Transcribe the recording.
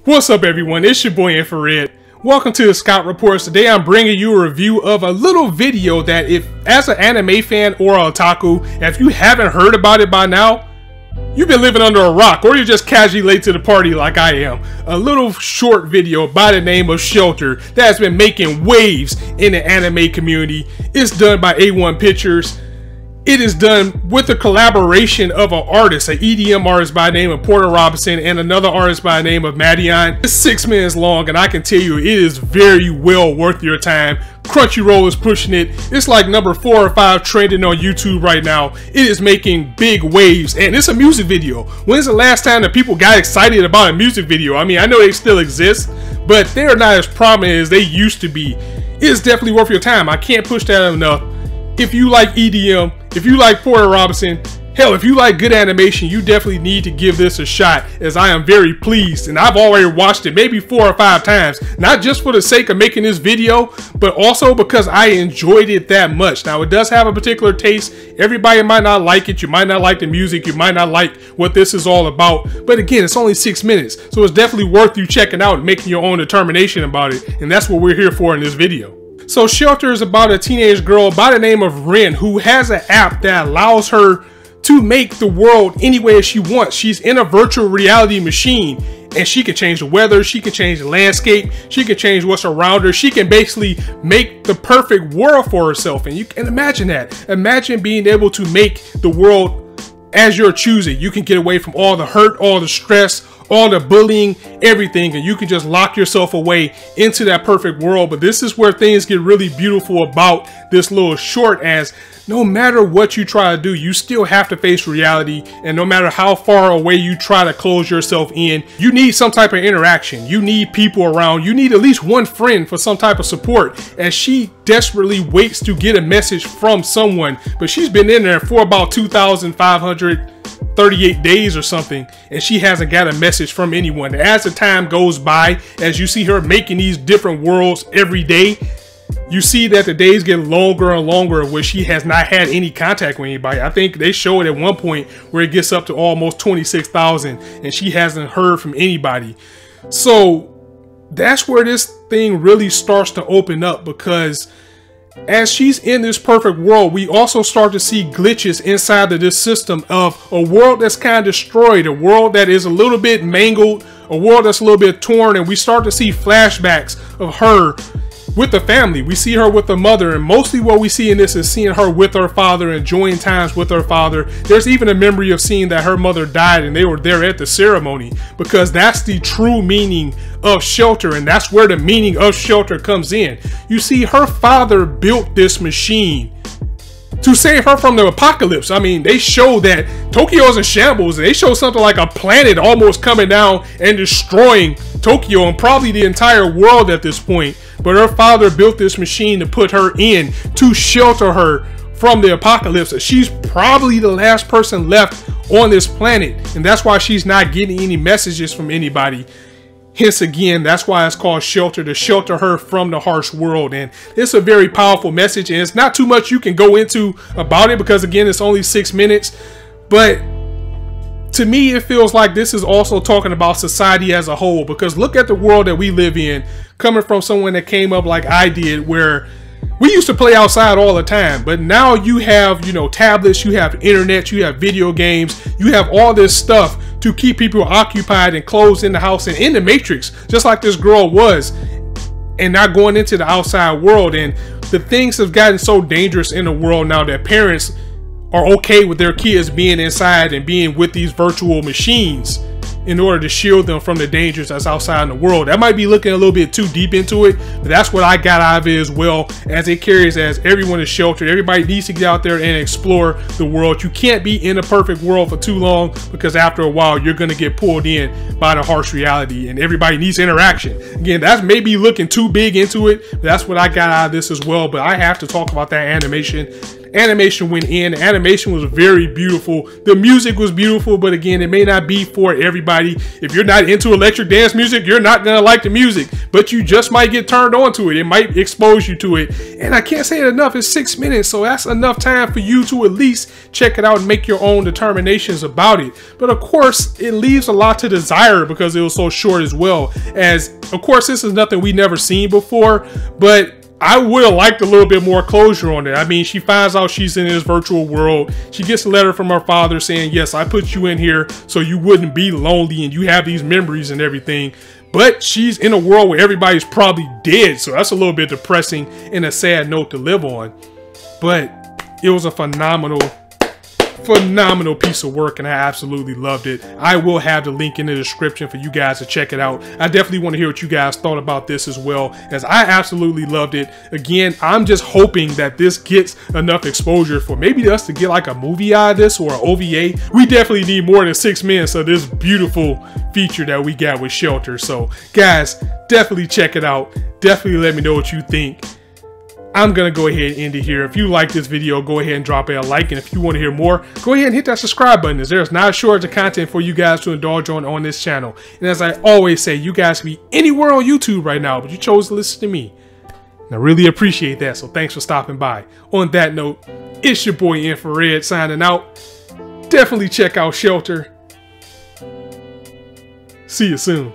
What's up everyone, it's your boy Infrar-Ed. Welcome to the Scout Reports. Today I'm bringing you a review of a little video that if as an anime fan or a otaku, if you haven't heard about it by now, you've been living under a rock or you're just casually late to the party like I am. A little short video by the name of Shelter that has been making waves in the anime community. It's done by A1 Pictures. It is done with the collaboration of an artist, an EDM artist by the name of Porter Robinson and another artist by the name of Madeon. It's 6 minutes long and I can tell you it is very well worth your time. Crunchyroll is pushing it. It's like number 4 or 5 trending on YouTube right now. It is making big waves and it's a music video. When's the last time that people got excited about a music video? I mean, I know they still exist, but they're not as prominent as they used to be. It's definitely worth your time. I can't push that enough. If you like EDM, if you like Porter Robinson, hell, if you like good animation, you definitely need to give this a shot, as I am very pleased. And I've already watched it maybe 4 or 5 times, not just for the sake of making this video, but also because I enjoyed it that much. Now, it does have a particular taste. Everybody might not like it. You might not like the music. You might not like what this is all about. But again, it's only 6 minutes. So it's definitely worth you checking out and making your own determination about it. And that's what we're here for in this video. So Shelter is about a teenage girl by the name of Ren who has an app that allows her to make the world any way she wants. She's in a virtual reality machine and she can change the weather, she can change the landscape, she can change what's around her. She can basically make the perfect world for herself. And you can imagine that. Imagine being able to make the world as you're choosing. You can get away from all the hurt, all the stress, all the bullying, everything, and you can just lock yourself away into that perfect world. But this is where things get really beautiful about this little short, as no matter what you try to do, you still have to face reality. And no matter how far away you try to close yourself in, you need some type of interaction. You need people around. You need at least one friend for some type of support, as she desperately waits to get a message from someone. But she's been in there for about 2,538 days or something, and she hasn't got a message from anyone. As the time goes by, as you see her making these different worlds every day, you see that the days get longer and longer where she has not had any contact with anybody. I think they show it at one point where it gets up to almost 26,000 and she hasn't heard from anybody. So that's where this thing really starts to open up, because as she's in this perfect world, we also start to see glitches inside of this system of a world that's kind of destroyed, a world that is a little bit mangled, a world that's a little bit torn, and we start to see flashbacks of her with the family. We see her with the mother, and mostly what we see in this is seeing her with her father, enjoying times with her father. There's even a memory of seeing that her mother died and they were there at the ceremony, because that's the true meaning of Shelter, and that's where the meaning of Shelter comes in. You see, her father built this machine to save her from the apocalypse. I mean, they show that Tokyo's in shambles. They show something like a planet almost coming down and destroying Tokyo and probably the entire world at this point. But her father built this machine to put her in to shelter her from the apocalypse. She's probably the last person left on this planet, and that's why she's not getting any messages from anybody. Hence again, that's why it's called Shelter, to shelter her from the harsh world. And it's a very powerful message, and it's not too much you can go into about it, because again, it's only 6 minutes. But to me, it feels like this is also talking about society as a whole, because look at the world that we live in, coming from someone that came up like I did, where we used to play outside all the time, but now you have, you know, tablets, you have internet, you have video games, you have all this stuff to keep people occupied and closed in the house and in the matrix, just like this girl was, and not going into the outside world. And the things have gotten so dangerous in the world now that parents are okay with their kids being inside and being with these virtual machines in order to shield them from the dangers that's outside in the world. That might be looking a little bit too deep into it, but that's what I got out of it, as well as it carries as everyone is sheltered. Everybody needs to get out there and explore the world. You can't be in a perfect world for too long, because after a while you're going to get pulled in by the harsh reality, and everybody needs interaction. Again, that's maybe looking too big into it, but that's what I got out of this as well. But I have to talk about that animation. animation went in. The animation was very beautiful. The music was beautiful, but again, it may not be for everybody. If you're not into electric dance music, you're not gonna like the music, but you just might get turned on to it. It might expose you to it. And I can't say it enough, it's 6 minutes, so that's enough time for you to at least check it out and make your own determinations about it. But of course, it leaves a lot to desire because it was so short as well. As of course, this is nothing we never seen before, but I would have liked a little bit more closure on it. I mean, she finds out she's in this virtual world. She gets a letter from her father saying, yes, I put you in here so you wouldn't be lonely and you have these memories and everything. But she's in a world where everybody's probably dead. So that's a little bit depressing and a sad note to live on. But it was a phenomenal piece of work, and I absolutely loved it. I will have the link in the description for you guys to check it out. I definitely want to hear what you guys thought about this as well, as I absolutely loved it. Again, I'm just hoping that this gets enough exposure for maybe us to get like a movie out of this or an OVA. We definitely need more than 6 minutes of this beautiful feature that we got with Shelter. So guys, definitely check it out. Definitely let me know what you think. I'm going to go ahead and end it here. If you like this video, go ahead and drop a like. And if you want to hear more, go ahead and hit that subscribe button, as there's not a shortage of content for you guys to indulge on this channel. And as I always say, you guys can be anywhere on YouTube right now, but you chose to listen to me. And I really appreciate that. So thanks for stopping by. On that note, it's your boy Infrar-Ed signing out. Definitely check out Shelter. See you soon.